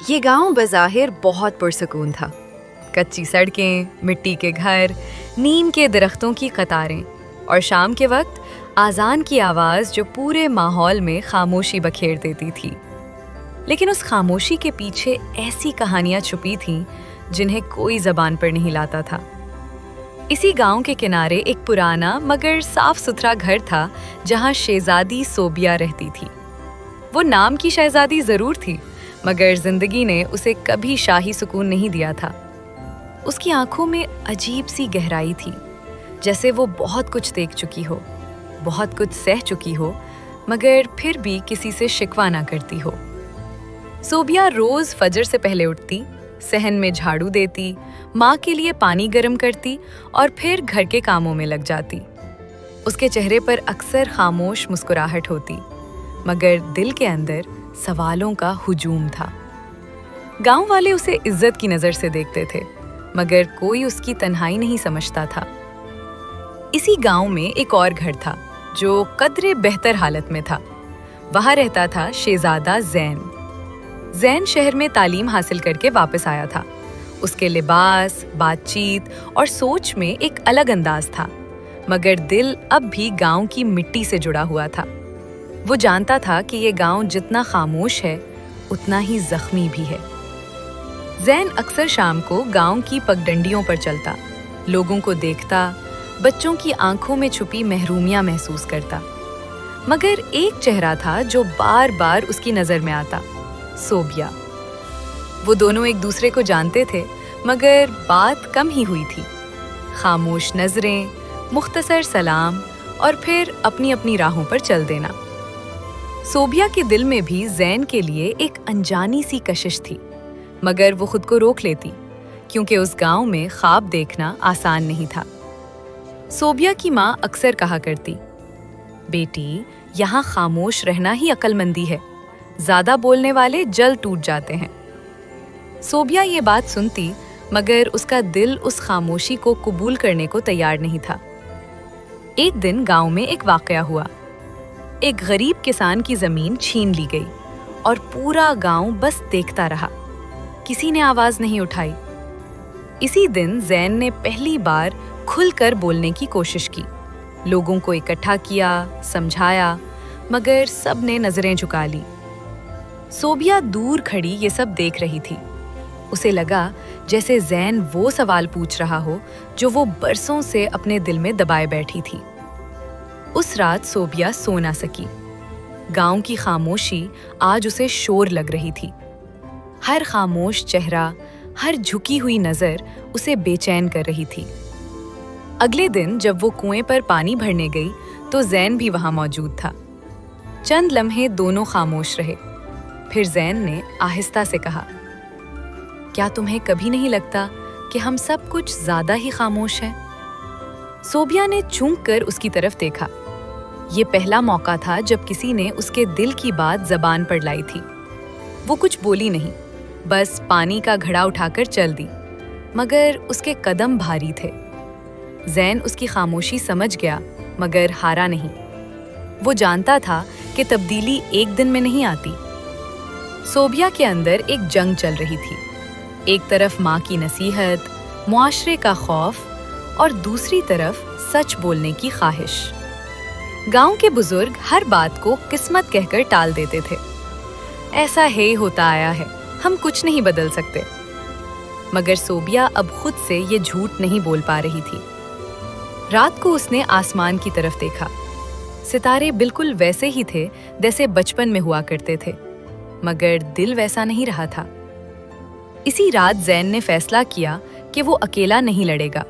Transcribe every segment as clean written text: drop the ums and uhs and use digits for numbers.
یہ گاؤں بظاہر بہت پرسکون تھا۔ کچی سڑکیں، مٹی کے گھر، نیم کے درختوں کی قطاریں اور شام کے وقت اذان کی آواز جو پورے ماحول میں خاموشی بکھیر دیتی تھی۔ لیکن اس خاموشی کے پیچھے ایسی کہانیاں چھپی تھیں جنہیں کوئی زبان پر نہیں لاتا تھا۔ اسی گاؤں کے کنارے ایک پرانا مگر صاف ستھرا گھر تھا جہاں شہزادی صوبیہ رہتی تھی۔ وہ نام کی شہزادی ضرور تھی، مگر زندگی نے اسے کبھی شاہی سکون نہیں دیا تھا۔ اس کی آنکھوں میں عجیب سی گہرائی تھی، جیسے وہ بہت کچھ دیکھ چکی ہو، بہت کچھ سہ چکی ہو، مگر پھر بھی کسی سے شکوہ نہ کرتی ہو۔ صوبیہ روز فجر سے پہلے اٹھتی، صحن میں جھاڑو دیتی، ماں کے لیے پانی گرم کرتی اور پھر گھر کے کاموں میں لگ جاتی۔ اس کے چہرے پر اکثر خاموش مسکراہٹ ہوتی، مگر دل کے اندر سوالوں کا ہجوم تھا۔ گاؤں والے اسے عزت کی نظر سے دیکھتے تھے، مگر کوئی اس کی تنہائی نہیں سمجھتا تھا۔ اسی گاؤں میں ایک اور گھر تھا جو قدرے بہتر حالت میں تھا۔ وہاں رہتا تھا شہزادہ زین۔ زین شہر میں تعلیم حاصل کر کے واپس آیا تھا۔ اس کے لباس، بات چیت اور سوچ میں ایک الگ انداز تھا، مگر دل اب بھی گاؤں کی مٹی سے جڑا ہوا تھا۔ وہ جانتا تھا کہ یہ گاؤں جتنا خاموش ہے، اتنا ہی زخمی بھی ہے۔ زین اکثر شام کو گاؤں کی پگڈنڈیوں پر چلتا، لوگوں کو دیکھتا، بچوں کی آنکھوں میں چھپی محرومیاں محسوس کرتا۔ مگر ایک چہرہ تھا جو بار بار اس کی نظر میں آتا، صوبیہ۔ وہ دونوں ایک دوسرے کو جانتے تھے، مگر بات کم ہی ہوئی تھی۔ خاموش نظریں، مختصر سلام اور پھر اپنی اپنی راہوں پر چل دینا۔ صوبیہ کے دل میں بھی زین کے لیے ایک انجانی سی کشش تھی، مگر وہ خود کو روک لیتی، کیونکہ اس گاؤں میں خواب دیکھنا آسان نہیں تھا۔ صوبیہ کی ماں اکثر کہا کرتی، بیٹی، یہاں خاموش رہنا ہی عقل مندی ہے، زیادہ بولنے والے جلد ٹوٹ جاتے ہیں۔ صوبیہ یہ بات سنتی، مگر اس کا دل اس خاموشی کو قبول کرنے کو تیار نہیں تھا۔ ایک دن گاؤں میں ایک واقعہ ہوا۔ ایک غریب کسان کی زمین چھین لی گئی اور پورا گاؤں بس دیکھتا رہا، کسی نے آواز نہیں اٹھائی۔ اسی دن زین نے پہلی بار کھل کر بولنے کی کوشش کی، لوگوں کو اکٹھا کیا، سمجھایا، مگر سب نے نظریں جھکا لی۔ صوبیہ دور کھڑی یہ سب دیکھ رہی تھی۔ اسے لگا جیسے زین وہ سوال پوچھ رہا ہو جو وہ برسوں سے اپنے دل میں دبائے بیٹھی تھی۔ اس رات صوبیہ سو نہ سکی۔ گاؤں کی خاموشی آج اسے شور لگ رہی تھی۔ ہر خاموش چہرہ، ہر جھکی ہوئی نظر اسے بے چین کر رہی تھی۔ اگلے دن جب وہ کنویں پر پانی بھرنے گئی تو زین بھی وہاں موجود تھا۔ چند لمحے دونوں خاموش رہے، پھر زین نے آہستہ سے کہا، کیا تمہیں کبھی نہیں لگتا کہ ہم سب کچھ زیادہ ہی خاموش ہیں؟ صوبیہ نے چونک کر اس کی طرف دیکھا۔ یہ پہلا موقع تھا جب کسی نے اس کے دل کی بات زبان پر لائی تھی۔ وہ کچھ بولی نہیں، بس پانی کا گھڑا اٹھا کر چل دی، مگر اس کے قدم بھاری تھے۔ زین اس کی خاموشی سمجھ گیا، مگر ہارا نہیں۔ وہ جانتا تھا کہ تبدیلی ایک دن میں نہیں آتی۔ صوبیہ کے اندر ایک جنگ چل رہی تھی، ایک طرف ماں کی نصیحت، معاشرے کا خوف، اور دوسری طرف سچ بولنے کی خواہش۔ گاؤں کے بزرگ ہر بات کو قسمت کہہ کر ٹال دیتے تھے، ایسا ہے ہوتا آیا ہے، ہم کچھ نہیں بدل سکتے۔ مگر صوبیہ اب خود سے یہ جھوٹ نہیں بول پا رہی تھی۔ رات کو اس نے آسمان کی طرف دیکھا۔ ستارے بالکل ویسے ہی تھے جیسے بچپن میں ہوا کرتے تھے، مگر دل ویسا نہیں رہا تھا۔ اسی رات زین نے فیصلہ کیا کہ وہ اکیلا نہیں لڑے گا۔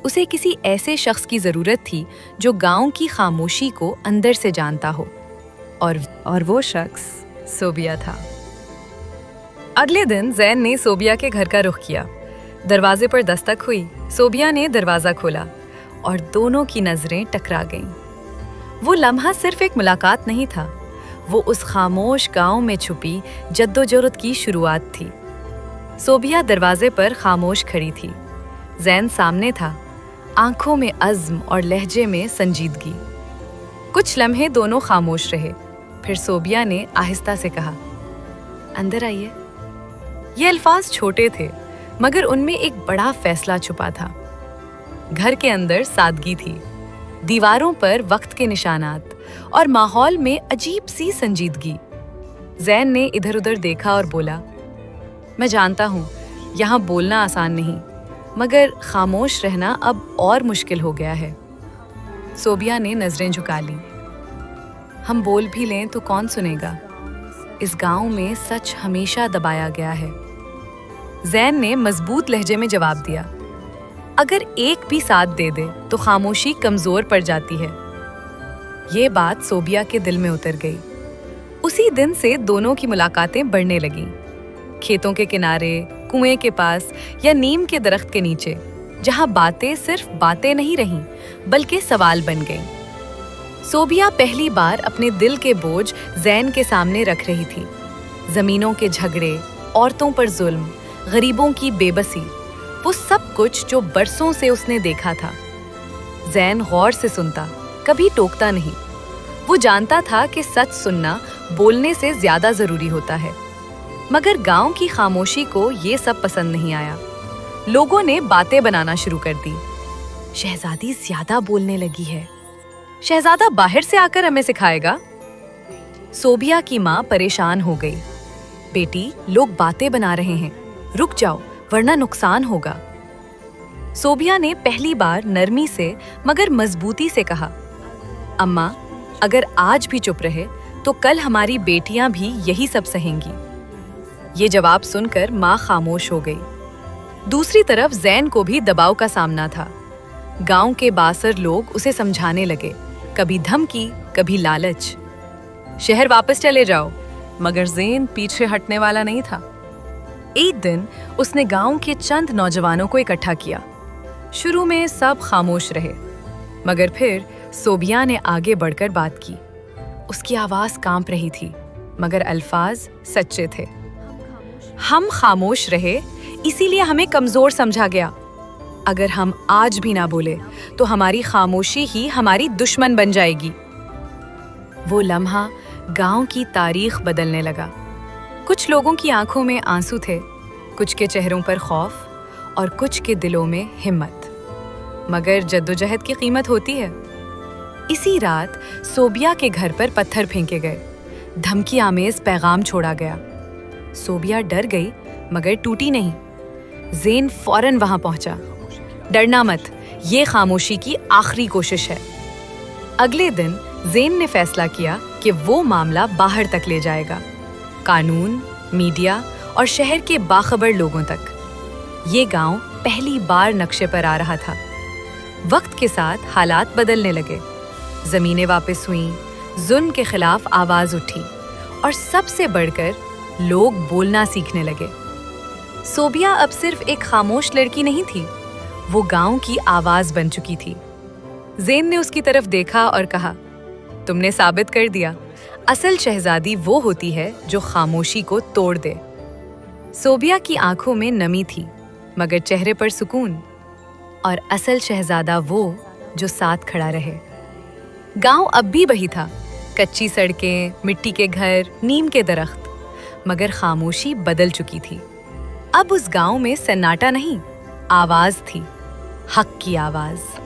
اسے کسی ایسے شخص کی ضرورت تھی جو گاؤں کی خاموشی کو اندر سے جانتا ہو، اور وہ شخص صوبیہ تھا۔ اگلے دن زین نے صوبیہ کے گھر کا رخ کیا۔ دروازے پر دستک ہوئی، صوبیہ نے دروازہ کھولا اور دونوں کی نظریں ٹکرا گئیں۔ وہ لمحہ صرف ایک ملاقات نہیں تھا، وہ اس خاموش گاؤں میں چھپی جدوجہد کی شروعات تھی۔ صوبیہ دروازے پر خاموش کھڑی تھی، زین سامنے تھا، آنکھوں میں عزم اور لہجے میں سنجیدگی۔ کچھ لمحے دونوں خاموش رہے، پھر صوبیہ نے آہستہ سے کہا، اندر آئیے۔ یہ الفاظ چھوٹے تھے مگر ان میں ایک بڑا فیصلہ چھپا تھا۔ گھر کے اندر سادگی تھی، دیواروں پر وقت کے نشانات اور ماحول میں عجیب سی سنجیدگی۔ زین نے ادھر ادھر دیکھا اور بولا، میں جانتا ہوں یہاں بولنا آسان نہیں، مگر خاموش رہنا اب اور مشکل ہو گیا ہے۔ صوبیہ نے نظریں جھکا لیں۔ ہم بول بھی لیں تو کون سنے گا؟ اس گاؤں میں سچ ہمیشہ دبایا گیا ہے۔ زین نے مضبوط لہجے میں جواب دیا، اگر ایک بھی ساتھ دے دے تو خاموشی کمزور پڑ جاتی ہے۔ یہ بات صوبیہ کے دل میں اتر گئی۔ اسی دن سے دونوں کی ملاقاتیں بڑھنے لگیں، کھیتوں کے کنارے، کنویں کے پاس یا نیم کے درخت کے نیچے، جہاں باتیں صرف باتیں نہیں رہیں بلکہ سوال بن گئیں۔ صوبیہ پہلی بار اپنے دل کے بوجھ زین کے سامنے رکھ رہی تھی۔ زمینوں کے جھگڑے، عورتوں پر ظلم، غریبوں کی بے بسی، وہ سب کچھ جو برسوں سے اس نے دیکھا تھا۔ زین غور سے سنتا، کبھی ٹوکتا نہیں۔ وہ جانتا تھا کہ سچ سننا بولنے سے زیادہ ضروری ہوتا ہے، مگر گاؤں کی خاموشی کو یہ سب پسند نہیں آیا۔ لوگوں نے باتیں بنانا شروع کر دی۔ شہزادی زیادہ بولنے لگی ہے، شہزادہ باہر سے آ کر ہمیں سکھائے گا۔ صوبیہ کی ماں پریشان ہو گئی، بیٹی لوگ باتیں بنا رہے ہیں، رک جاؤ ورنہ نقصان ہوگا۔ صوبیہ نے پہلی بار نرمی سے مگر مضبوطی سے کہا، اماں اگر آج بھی چپ رہے تو کل ہماری بیٹیاں بھی یہی سب سہیں گی۔ یہ جواب سن کر ماں خاموش ہو گئی۔ دوسری طرف زین کو بھی دباؤ کا سامنا تھا۔ گاؤں کے بااثر لوگ اسے سمجھانے لگے، کبھی دھمکی، کبھی لالچ، شہر واپس چلے جاؤ، مگر زین پیچھے ہٹنے والا نہیں تھا۔ ایک دن اس نے گاؤں کے چند نوجوانوں کو اکٹھا کیا۔ شروع میں سب خاموش رہے، مگر پھر صوبیہ نے آگے بڑھ کر بات کی۔ اس کی آواز کانپ رہی تھی، مگر الفاظ سچے تھے۔ ہم خاموش رہے، اسی لیے ہمیں کمزور سمجھا گیا۔ اگر ہم آج بھی نہ بولے تو ہماری خاموشی ہی ہماری دشمن بن جائے گی۔ وہ لمحہ گاؤں کی تاریخ بدلنے لگا۔ کچھ لوگوں کی آنکھوں میں آنسو تھے، کچھ کے چہروں پر خوف اور کچھ کے دلوں میں ہمت، مگر جدوجہد کی قیمت ہوتی ہے۔ اسی رات صوبیہ کے گھر پر پتھر پھینکے گئے، دھمکی آمیز پیغام چھوڑا گیا۔ صوبیہ ڈر گئی مگر ٹوٹی نہیں۔ زین فوراً وہاں پہنچا۔ ڈرنا مت، یہ خاموشی کی آخری کوشش ہے۔ اگلے دن زین نے فیصلہ کیا کہ وہ معاملہ باہر تک لے جائے گا، قانون، میڈیا اور شہر کے باخبر لوگوں تک۔ یہ گاؤں پہلی بار نقشے پر آ رہا تھا۔ وقت کے ساتھ حالات بدلنے لگے، زمینیں واپس ہوئیں، ظلم کے خلاف آواز اٹھی، اور سب سے بڑھ کر لوگ بولنا سیکھنے لگے۔ صوبیہ اب صرف ایک خاموش لڑکی نہیں تھی، وہ گاؤں کی آواز بن چکی تھی۔ زین نے اس کی طرف دیکھا اور کہا، تم نے ثابت کر دیا، اصل شہزادی وہ ہوتی ہے جو خاموشی کو توڑ دے۔ صوبیہ کی آنکھوں میں نمی تھی مگر چہرے پر سکون، اور اصل شہزادہ وہ جو ساتھ کھڑا رہے۔ گاؤں اب بھی وہی تھا، کچی سڑکیں، مٹی کے گھر، نیم کے درخت، مگر خاموشی بدل چکی تھی۔ اب اس گاؤں میں سناٹا نہیں، آواز تھی، حق کی آواز۔